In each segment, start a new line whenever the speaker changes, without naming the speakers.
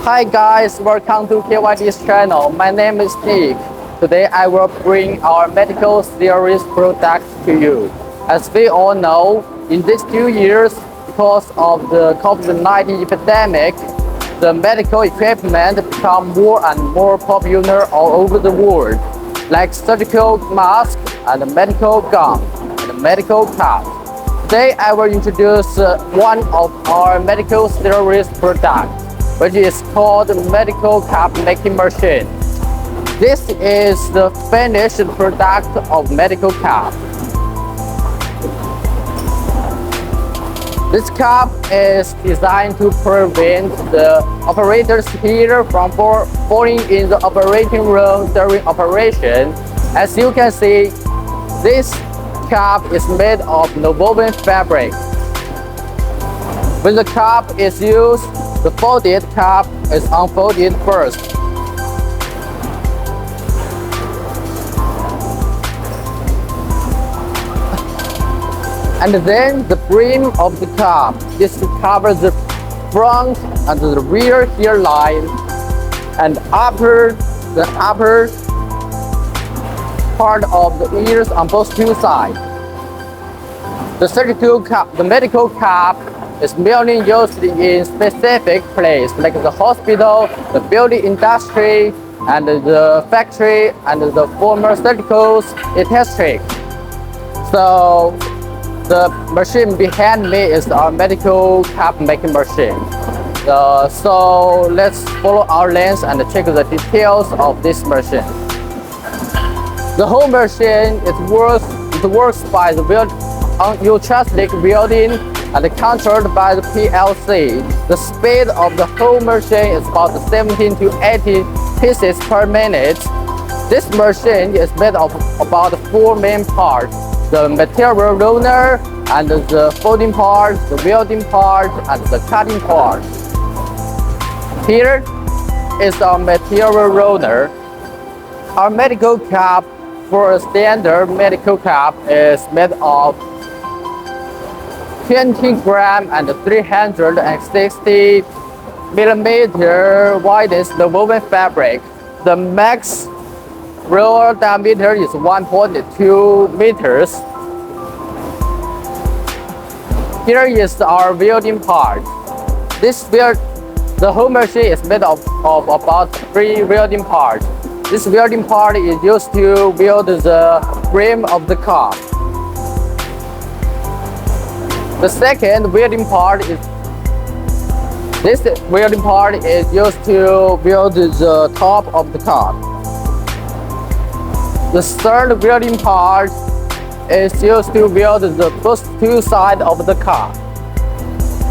Hi guys, welcome to KYD's channel. My name is Nick. Today I will bring our medical series product to you. As we all know, in these 2 years, because of the COVID-19 epidemic, the medical equipment become more and more popular all over the world, like surgical mask and medical gown and medical cap. Today I will introduce one of our medical series products, which is called medical cap making machine. This is the finished product of medical cap. This cap is designed to prevent the operator's hair from falling in the operating room during operation. As you can see, this cap is made of nonwoven fabric. When the cap is used, the folded cap is unfolded first. And then the brim of the cap is to cover the front and the rear hairline and the upper part of the ears on both two sides. The medical cap is mainly used in specific places like the hospital, the building industry, and the factory, and the pharmaceuticals industry. So the machine behind me is our medical cap making machine. So let's follow our lens and check the details of this machine. The whole machine works by the ultrasonic welding and controlled by the PLC. The speed of the whole machine is about 17 to 80 pieces per minute. This machine is made of about 4 main parts: the material roller, and the folding part, the welding part, and the cutting part. Here is our material roller. Our medical cap for a standard medical cap is made of 20 gram and 360 millimeter widest nonwoven fabric. The max roller diameter is 1.2 meters. Here is our welding part. The whole machine is made of about 3 welding parts. This welding part is used to weld the brim of the cap. The second welding part is used to weld the top of the cap. The third welding part is used to weld the first two sides of the cap.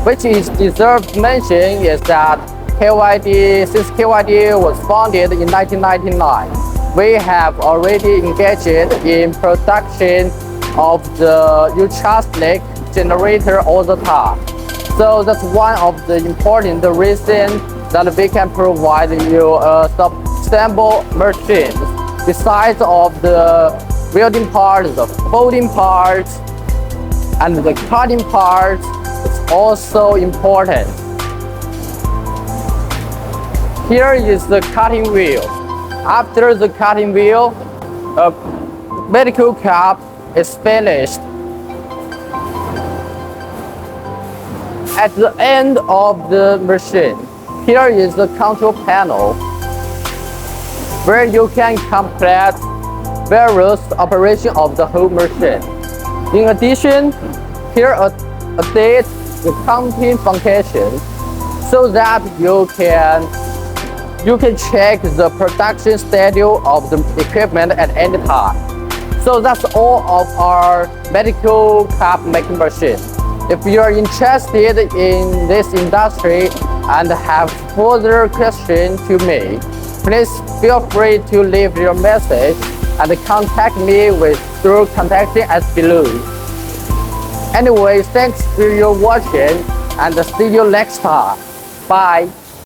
Which is deserved mention is that since KYD was founded in 1999, we have already engaged in production of the ultrasonic generator all the time. So that's one of the important reasons that we can provide you a sustainable machine. Besides of the welding part, the folding part, and the cutting part is also important. Here is the cutting wheel. After the cutting wheel, a medical cap is finished. At the end of the machine, here is the control panel, where you can complete various operations of the whole machine. In addition, here are the counting function, so that you can check the production schedule of the equipment at any time. So that's all of our medical cap making machine. If you are interested in this industry and have further questions to me, please feel free to leave your message and contact me through contacting us below. Anyway, thanks for your watching and see you next time. Bye.